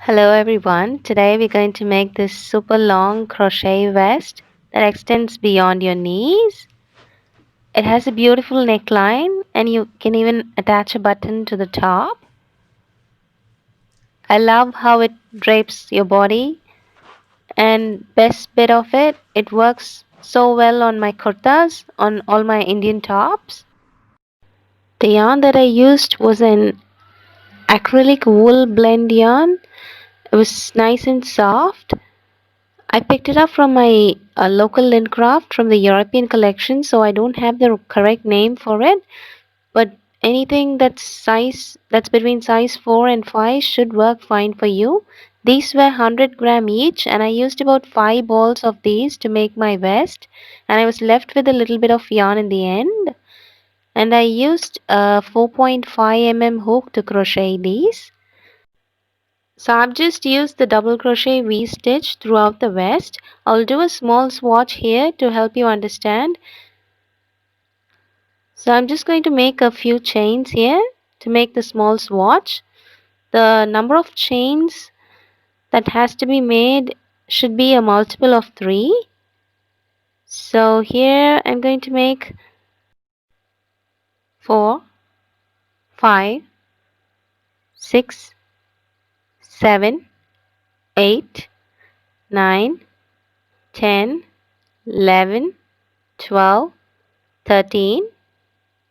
Hello everyone, today we're going to make this super long crochet vest that extends beyond your knees. It has a beautiful neckline and you can even attach a button to the top. I love how it drapes your body, and best bit of it, it works so well on my kurtas, on all my Indian tops. The yarn that I used was an acrylic wool blend yarn. It was nice and soft. I picked it up from my local Lindcraft from the European collection, so I don't have the correct name for it. But anything that's between size 4 and 5 should work fine for you. These were 100 gram each, and I used about 5 balls of these to make my vest. And I was left with a little bit of yarn in the end. And I used a 4.5 mm hook to crochet these. So I've just used the double crochet V-stitch throughout the vest. I'll do a small swatch here to help you understand. So I'm just going to make a few chains here to make the small swatch. The number of chains that has to be made should be a multiple of 3. So here I'm going to make 4, 5, 6, 7, 8, 9, 10, 11, 12, 13.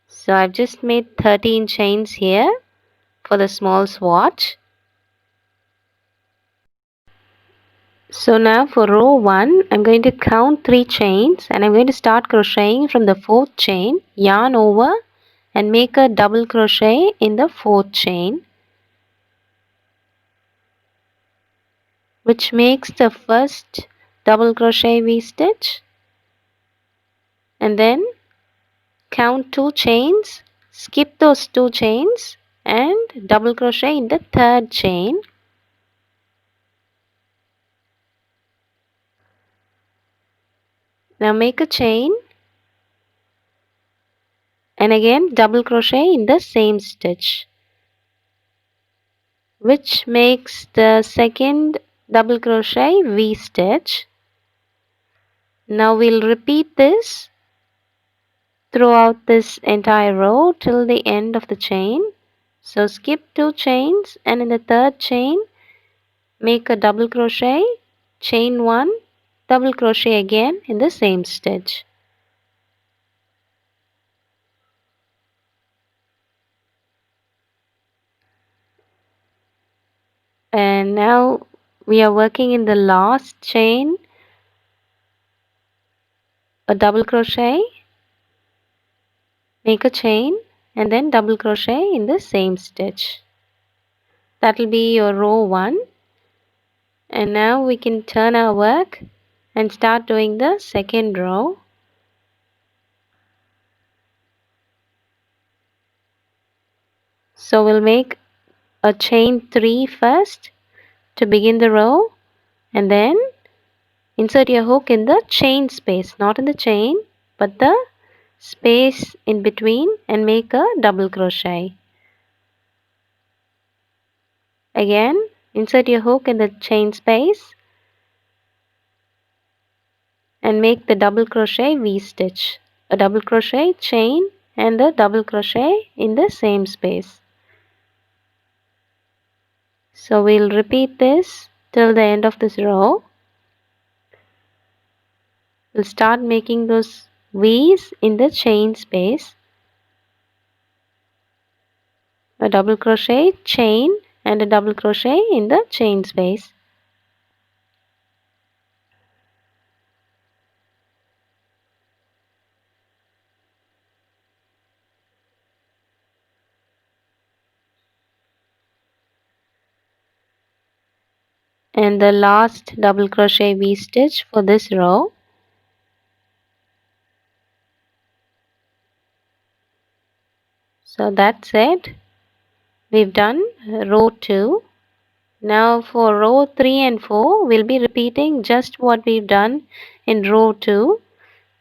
So I've just made 13 chains here for the small swatch. So now for row 1, I'm going to count 3 chains and I'm going to start crocheting from the 4th chain, yarn over and make a double crochet in the 4th chain, which makes the first double crochet V-stitch, and then count 2 chains, skip those 2 chains and double crochet in the 3rd chain. Now make a chain and again double crochet in the same stitch, which makes the second double crochet V-stitch. Now we'll repeat this throughout this entire row till the end of the chain. So skip 2 chains and in the 3rd chain make a double crochet, chain 1, double crochet again in the same stitch. And now we are working in the last chain, a double crochet, make a chain and then double crochet in the same stitch. That will be your row 1. And now we can turn our work and start doing the second row. So we'll make a chain 3 first to begin the row, and then insert your hook in the chain space, not in the chain but the space in between, and make a double crochet. Again insert your hook in the chain space and make the double crochet V-stitch, a double crochet, chain and a double crochet in the same space. So we'll repeat this till the end of this row. We'll start making those V's in the chain space, a double crochet, chain and a double crochet in the chain space. And the last double crochet V-stitch for this row. So that's it. We've done row 2. Now for row 3 and 4, we'll be repeating just what we've done in row 2.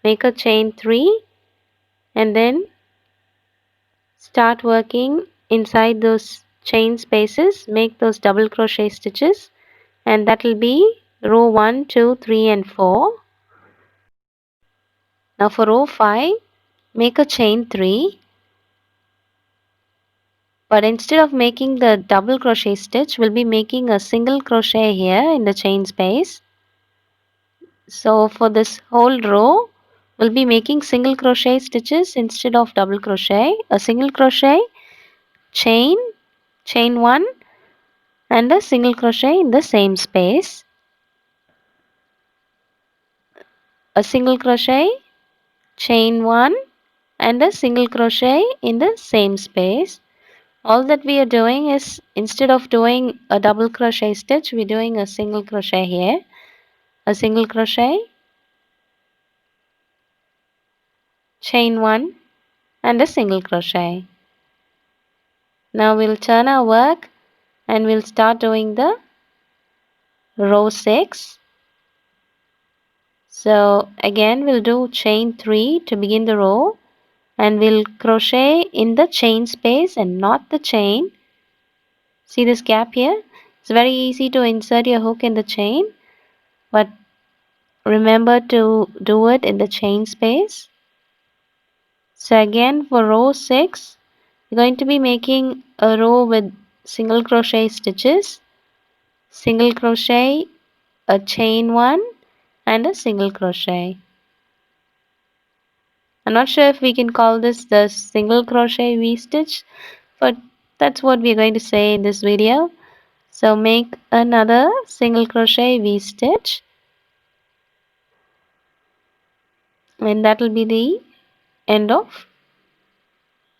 Make a chain 3 and then start working inside those chain spaces, make those double crochet stitches, and that will be row 1, 2, 3 and 4. Now for row 5, make a chain 3, but instead of making the double crochet stitch, we'll be making a single crochet here in the chain space. So for this whole row, we'll be making single crochet stitches instead of double crochet. A single crochet, chain, chain 1 and a single crochet in the same space. A single crochet, chain 1 and a single crochet in the same space. All that we are doing is, instead of doing a double crochet stitch, we're doing a single crochet here. A single crochet, chain 1 and a single crochet. Now we'll turn our work and we'll start doing the row 6. So again we'll do chain 3 to begin the row, and we'll crochet in the chain space and not the chain. See this gap here? It's very easy to insert your hook in the chain, but remember to do it in the chain space. So again for row 6, we're going to be making a row with single crochet stitches, single crochet, a chain 1 and a single crochet. I'm not sure if we can call this the single crochet V-stitch, but that's what we're going to say in this video. So make another single crochet V-stitch, and that will be the end of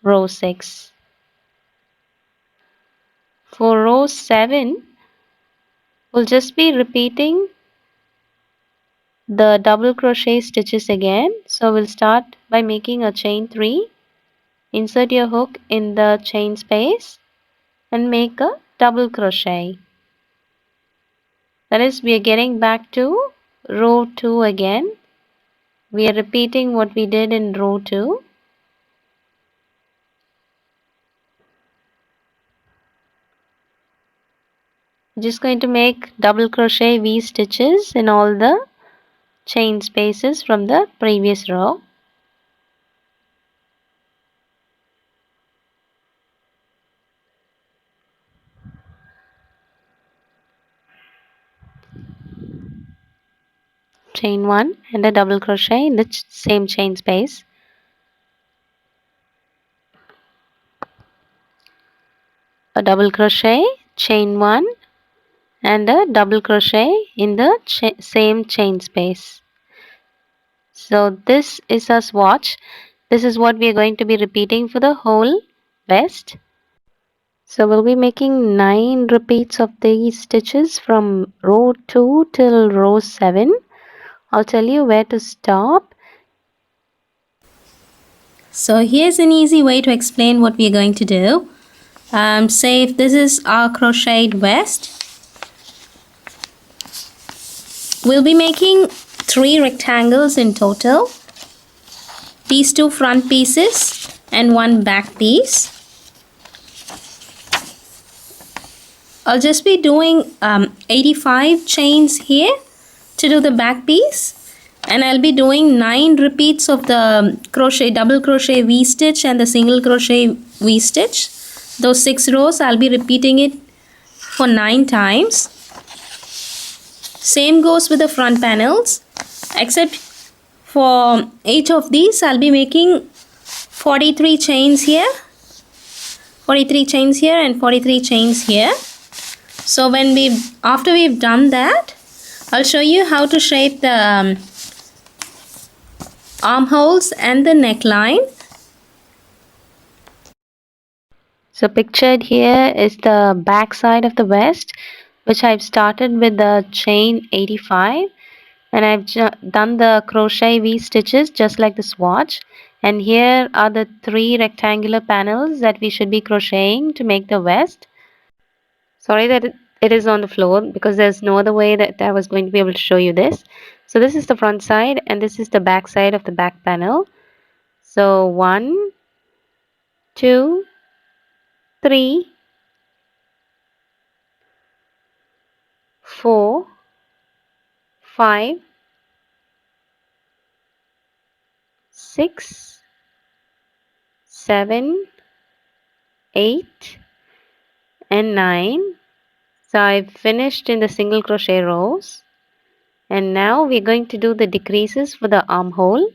row 6. For row 7, we'll just be repeating the double crochet stitches again. So we'll start by making a chain 3, insert your hook in the chain space and make a double crochet. That is, we are getting back to row 2 again. We are repeating what we did in row 2. Just going to make double crochet V stitches in all the chain spaces from the previous row. Chain 1 and a double crochet in the same chain space. A double crochet, chain 1 and a double crochet in the same chain space. So this is a swatch. This is what we are going to be repeating for the whole vest. So we'll be making 9 repeats of these stitches from row 2 till row 7. I'll tell you where to stop. So here's an easy way to explain what we're going to do. Say if this is our crocheted vest, we'll be making 3 rectangles in total. These 2 front pieces and 1 back piece. I'll just be doing 85 chains here to do the back piece, and I'll be doing 9 repeats of the crochet, double crochet V-stitch and the single crochet V-stitch. Those 6 rows, I'll be repeating it for 9 times. Same goes with the front panels, except for each of these I'll be making 43 chains here, 43 chains here and 43 chains here. So after we've done that, I'll show you how to shape the armholes and the neckline. So pictured here is the back side of the vest, which I've started with the chain 85, and I've done the crochet V stitches just like the swatch. And here are the 3 rectangular panels that we should be crocheting to make the vest. Sorry that it is on the floor, because there's no other way that I was going to be able to show you this. So this is the front side and this is the back side of the back panel. So 1, 2, 3, 4, 5, 6, 7, 8 and 9. So I've finished in the single crochet rows, and now we're going to do the decreases for the armhole.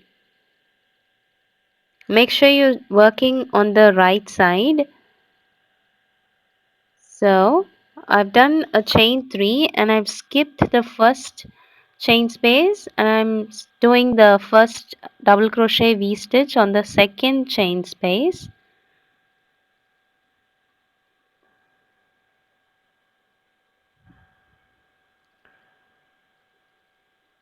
Make sure you're working on the right side. So I've done a chain 3 and I've skipped the first chain space, and I'm doing the first double crochet V stitch on the second chain space.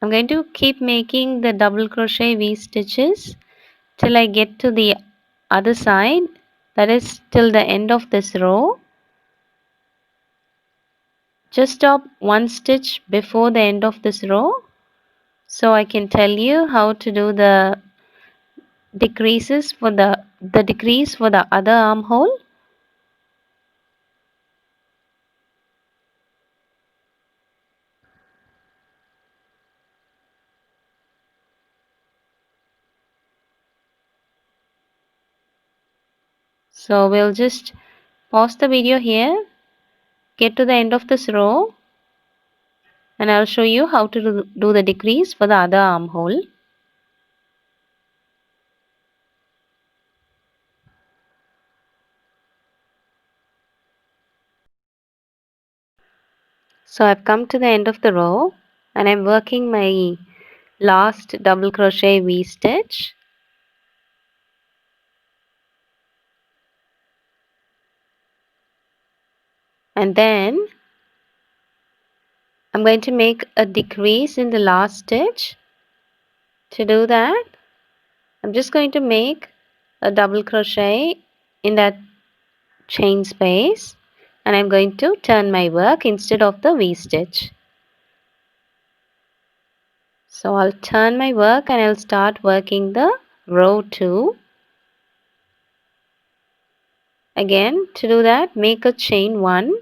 I'm going to keep making the double crochet V stitches till I get to the other side, that is till the end of this row. Just stop one stitch before the end of this row so I can tell you how to do the decreases for the decrease for the other armhole. So we'll just pause the video here, get to the end of this row, and I'll show you how to do the decrease for the other armhole. So I've come to the end of the row and I'm working my last double crochet V stitch. And then I'm going to make a decrease in the last stitch. To do that, I'm just going to make a double crochet in that chain space, and I'm going to turn my work instead of the V stitch. So I'll turn my work and I'll start working the row 2. Again, to do that, make a chain 1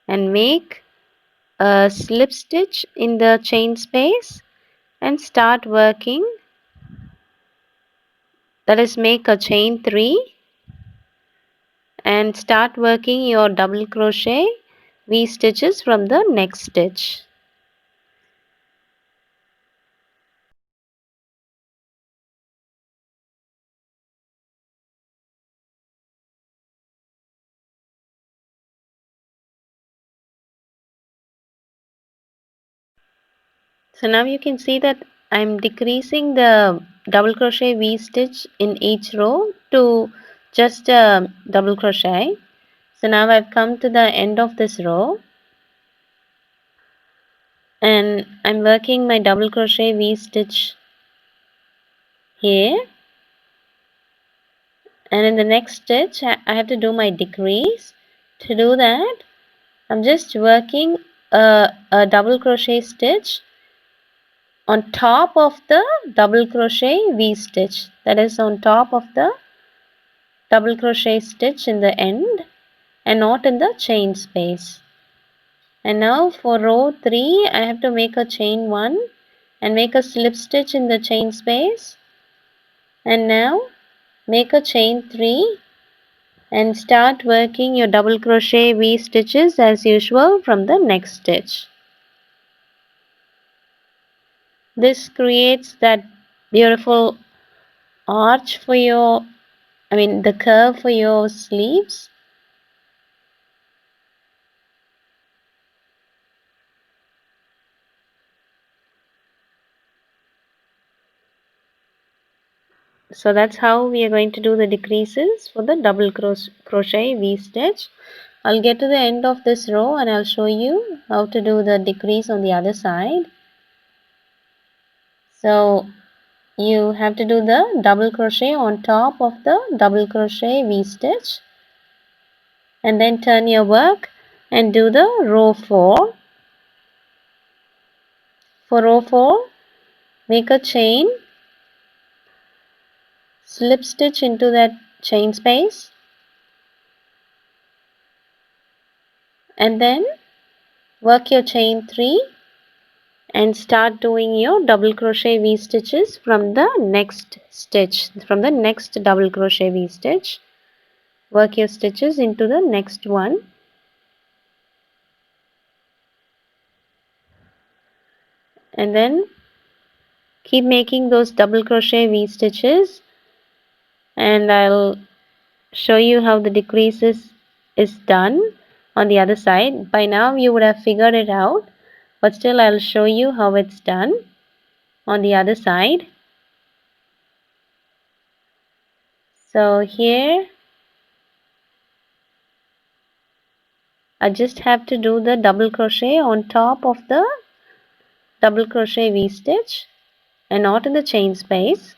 and make a slip stitch in the chain space and start working. That is, make a chain 3 and start working your double crochet V stitches from the next stitch. So now you can see that I'm decreasing the double crochet V stitch in each row to just a double crochet. So now I've come to the end of this row and I'm working my double crochet V stitch here, and in the next stitch I have to do my decrease. To do that, I'm just working a double crochet stitch on top of the double crochet V stitch, that is on top of the double crochet stitch in the end and not in the chain space. And now for row 3 I have to make a chain 1 and make a slip stitch in the chain space, and now make a chain 3 and start working your double crochet V stitches as usual from the next stitch. This creates that beautiful arch for your, the curve for your sleeves. So that's how we are going to do the decreases for the double crochet V stitch. I'll get to the end of this row and I'll show you how to do the decrease on the other side. So you have to do the double crochet on top of the double crochet V stitch and then turn your work and do the row 4. For row 4, make a chain, slip stitch into that chain space, and then work your chain 3 and start doing your double crochet V stitches from the next stitch, from the next double crochet V stitch. Work your stitches into the next one, and then keep making those double crochet V stitches, and I'll show you how the decreases is done on the other side. By now you would have figured it out, but still I'll show you how it's done on the other side. So here I just have to do the double crochet on top of the double crochet V stitch and not in the chain space.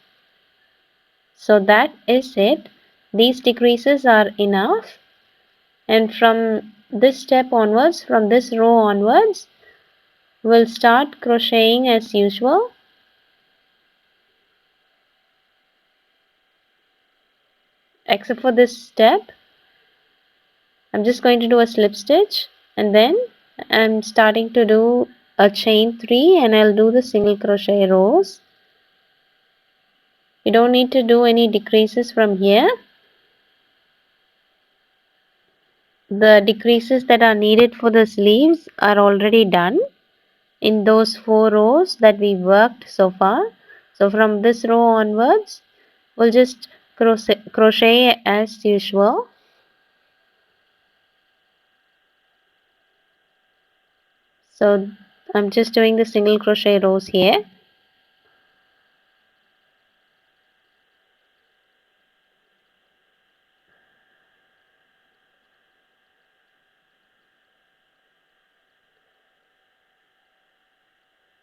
So that is it. These decreases are enough, and from this step onwards, from this row onwards, we'll start crocheting as usual. Except for this step, I'm just going to do a slip stitch, and then I'm starting to do a chain 3 and I'll do the single crochet rows. You don't need to do any decreases from here. The decreases that are needed for the sleeves are already done in those 4 rows that we worked so far. So from this row onwards, we'll just crochet as usual. So I'm just doing the single crochet rows here.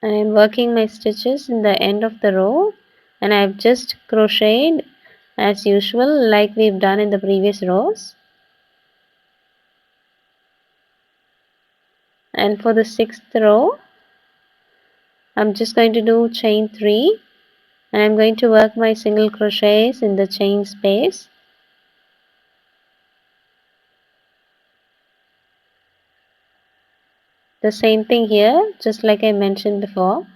I am working my stitches in the end of the row, and I've just crocheted as usual like we've done in the previous rows. And for the 6th row, I'm just going to do chain 3, and I'm going to work my single crochets in the chain space. The same thing here, just like I mentioned before.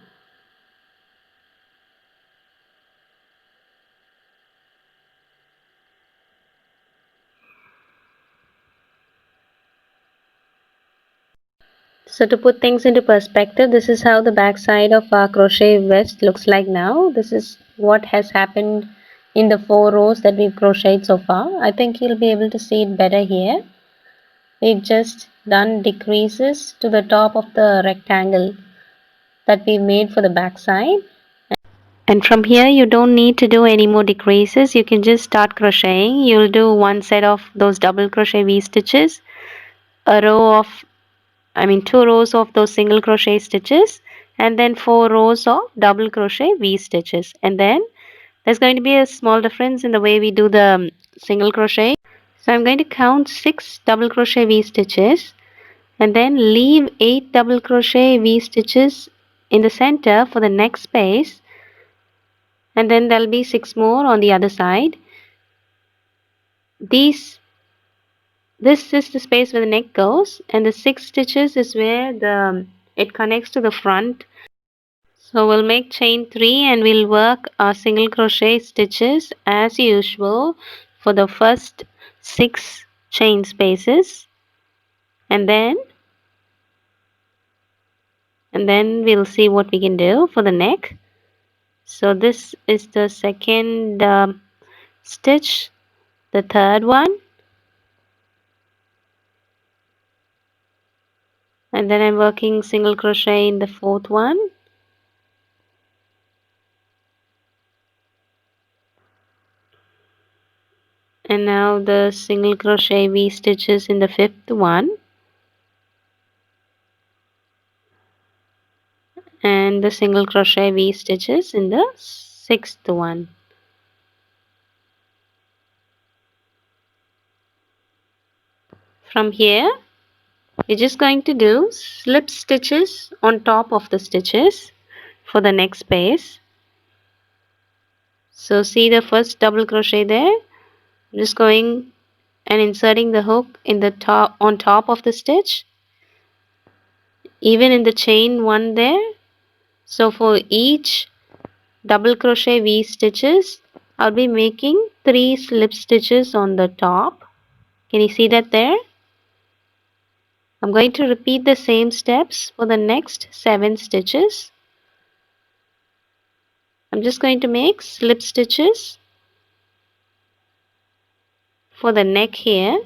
So to put things into perspective, this is how the back side of our crochet vest looks like now. This is what has happened in the 4 rows that we've crocheted so far. I think you'll be able to see it better here. We've just done decreases to the top of the rectangle that we made for the back side. And from here you don't need to do any more decreases. You can just start crocheting. You'll do one set of those double crochet V stitches, a row of 2 rows of those single crochet stitches, and then 4 rows of double crochet V stitches. And then there's going to be a small difference in the way we do the single crochet. So I'm going to count 6 double crochet V stitches and then leave 8 double crochet V stitches in the center for the next space, and then there'll be 6 more on the other side. This is the space where the neck goes, and the 6 stitches is where it connects to the front. So we'll make chain 3 and we'll work our single crochet stitches as usual for the first 6 chain spaces, and then we'll see what we can do for the neck. So this is the second stitch, the third one, and then I'm working single crochet in the fourth one, and now the single crochet V stitches in the fifth one, and the single crochet V stitches in the sixth one. From here we're just going to do slip stitches on top of the stitches for the next space. So see the first double crochet there, I'm just going and inserting the hook in the top, on top of the stitch, even in the chain one there. So for each double crochet V stitches, I'll be making 3 slip stitches on the top. Can you see that there? I'm going to repeat the same steps for the next 7 stitches. I'm just going to make slip stitches for the neck here.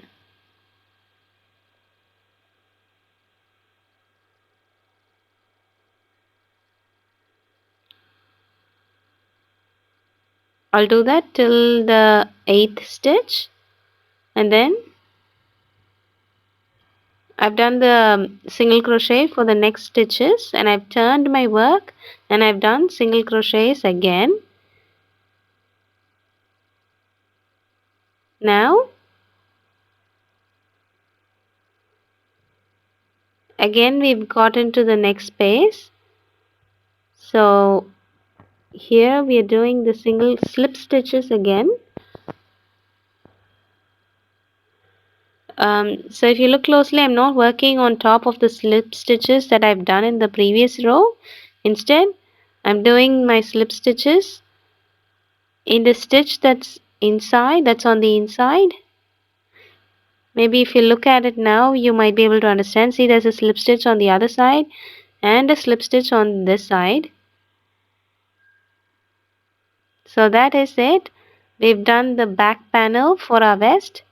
I'll do that till the 8th stitch, and then I've done the single crochet for the next stitches, and I've turned my work and I've done single crochets again. Now again we've got into the next space. So here we are doing the single slip stitches again. So if you look closely, I'm not working on top of the slip stitches that I've done in the previous row. Instead, I'm doing my slip stitches in the stitch that's inside, that's on the inside. Maybe if you look at it now, you might be able to understand. See, there's a slip stitch on the other side and a slip stitch on this side. So that is it. We've done the back panel for our vest.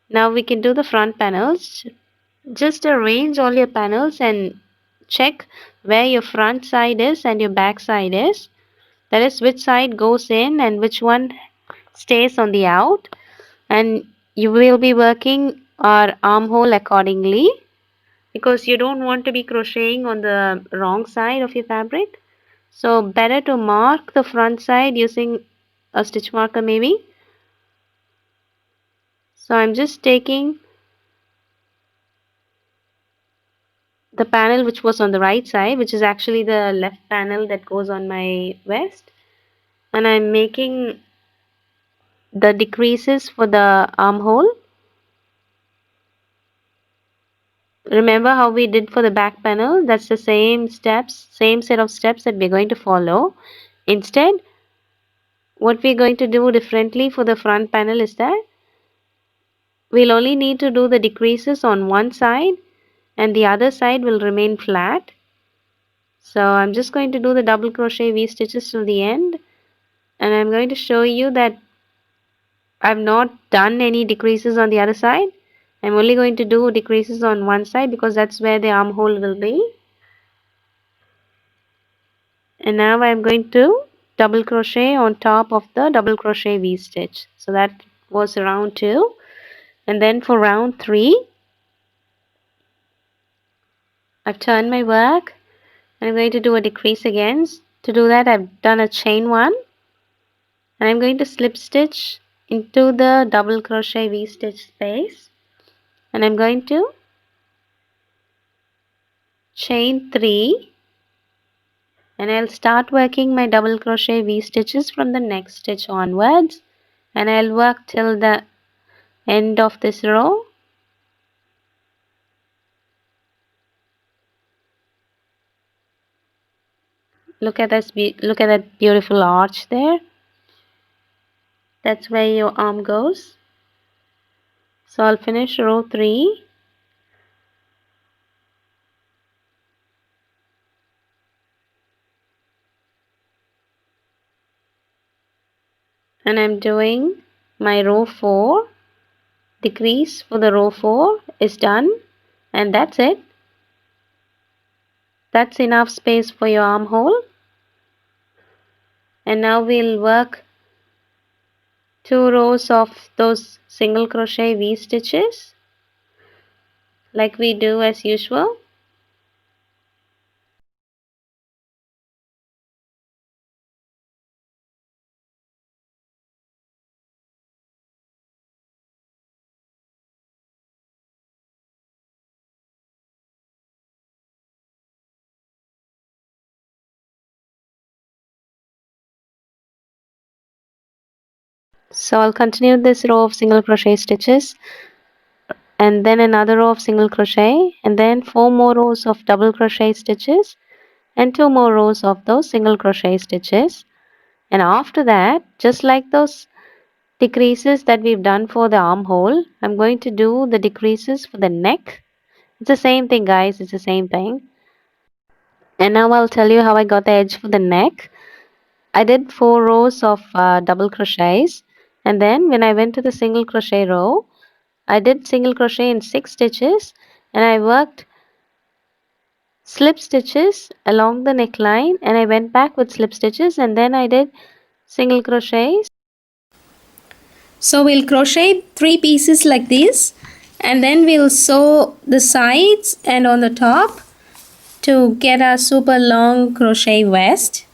Now we can do the front panels. Just arrange all your panels and check where your front side is and your back side is. That is, which side goes in and which one stays on the out. And you will be working our armhole accordingly, because you don't want to be crocheting on the wrong side of your fabric. So better to mark the front side using a stitch marker maybe. So I'm just taking the panel which was on the right side, which is actually the left panel that goes on my vest, and I'm making the decreases for the armhole. Remember how we did for the back panel? That's the same steps, same set of steps that we're going to follow. Instead, what we're going to do differently for the front panel is that we'll only need to do the decreases on one side and the other side will remain flat. So I'm just going to do the double crochet V stitches till the end, and I'm going to show you that I've not done any decreases on the other side. I'm only going to do decreases on one side because that's where the armhole will be. And now I'm going to double crochet on top of the double crochet V stitch. So that was round 2. And then for round 3, I've turned my work and I'm going to do a decrease again. To do that, I've done a chain 1, and I'm going to slip stitch into the double crochet V stitch space, and I'm going to chain 3, and I'll start working my double crochet V stitches from the next stitch onwards, and I'll work till the end of this row. Look at this, look at that beautiful arch there. That's where your arm goes. So I'll finish row 3, and I'm doing my row 4. Decrease for the row 4 is done, and that's it. That's enough space for your armhole. And now we'll work 2 rows of those single crochet V stitches like we do as usual. So I'll continue this row of single crochet stitches and then another row of single crochet, and then 4 more rows of double crochet stitches, and 2 more rows of those single crochet stitches. And after that, just like those decreases that we've done for the armhole, I'm going to do the decreases for the neck. It's the same thing, guys, it's the same thing. And now I'll tell you how I got the edge for the neck. I did 4 rows of double crochets, and then when I went to the single crochet row, I did single crochet in 6 stitches, and I worked slip stitches along the neckline, and I went back with slip stitches, and then I did single crochets. So we'll crochet 3 pieces like this, and then we'll sew the sides and on the top to get a super long crochet vest.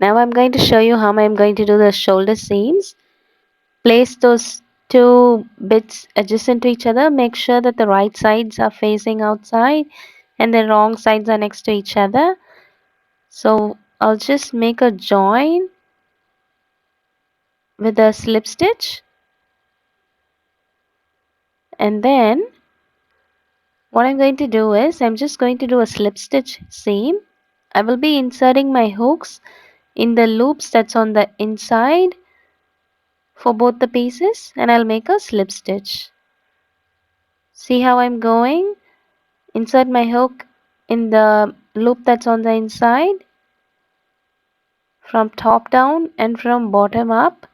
Now I'm going to show you how I'm going to do the shoulder seams. Place those 2 bits adjacent to each other. Make sure that the right sides are facing outside and the wrong sides are next to each other. So I'll just make a join with a slip stitch, and then what I'm going to do is I'm just going to do a slip stitch seam. I will be inserting my hooks in the loops that's on the inside for both the pieces, and I'll make a slip stitch. See how I'm going? Insert my hook in the loop that's on the inside from top down and from bottom up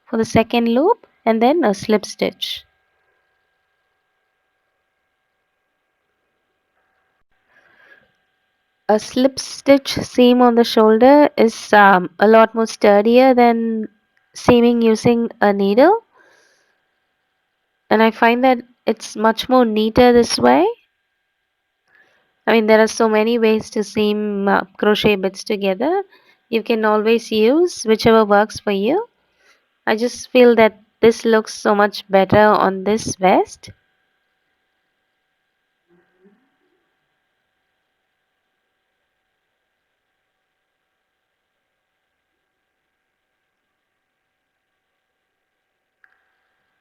for the second loop, and then a slip stitch. A slip stitch seam on the shoulder is a lot more sturdier than seaming using a needle, and I find that it's much more neater this way. I mean, there are so many ways to seam crochet bits together. You can always use whichever works for you. I just feel that this looks so much better on this vest.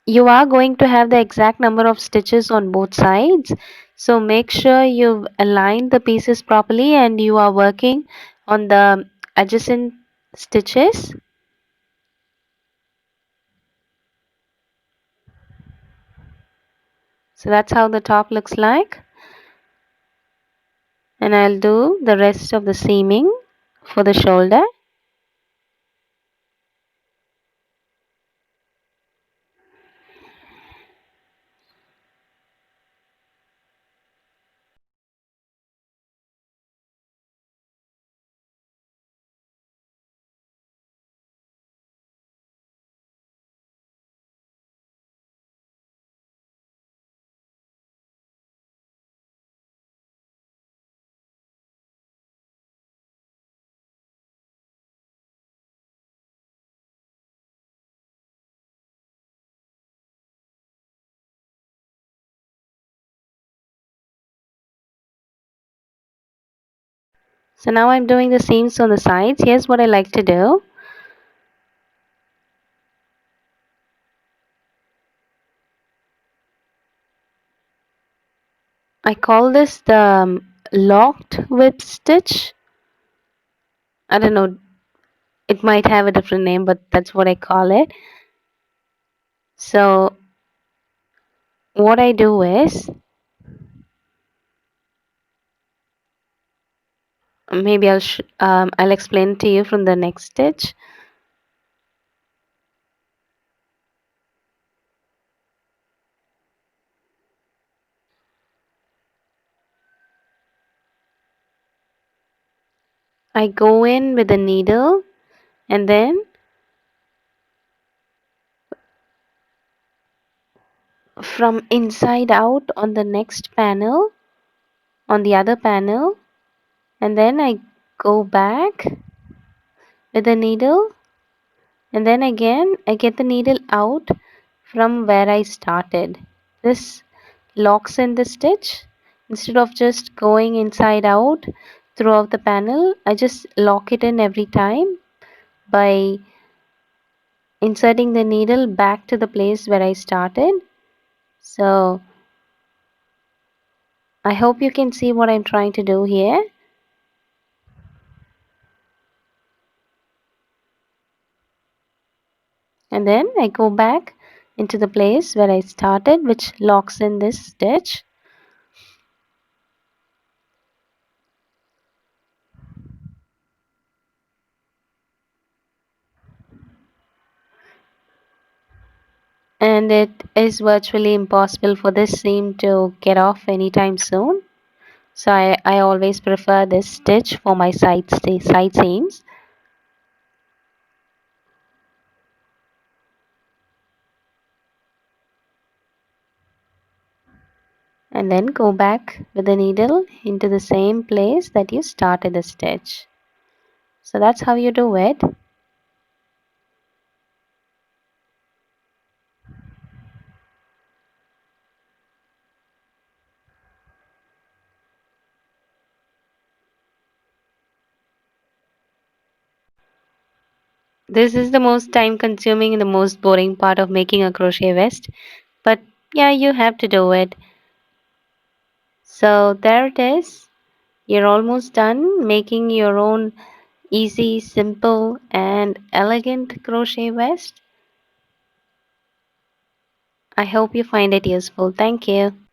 You are going to have the exact number of stitches on both sides, so make sure you've aligned the pieces properly and you are working on the adjacent stitches. So that's how the top looks like, and I'll do the rest of the seaming for the shoulder. So now I'm doing the seams on the sides. Here's what I like to do. I call this the locked whip stitch. I don't know, it might have a different name, but that's what I call it. So what I do is, maybe I'll explain to you from the next stitch. I go in with the needle, and then from inside out on the next panel, on the other panel, and then I go back with the needle, and then again I get the needle out from where I started. This locks in the stitch. Instead of just going inside out throughout the panel, I just lock it in every time by inserting the needle back to the place where I started. So I hope you can see what I'm trying to do here. And then I go back into the place where I started, which locks in this stitch. And it is virtually impossible for this seam to get off anytime soon. So I always prefer this stitch for my side seams. And then go back with the needle into the same place that you started the stitch. So that's how you do it. This is the most time consuming and the most boring part of making a crochet vest, but yeah, you have to do it. So there it is. You're almost done making your own easy, simple, and elegant crochet vest. I hope you find it useful. Thank you.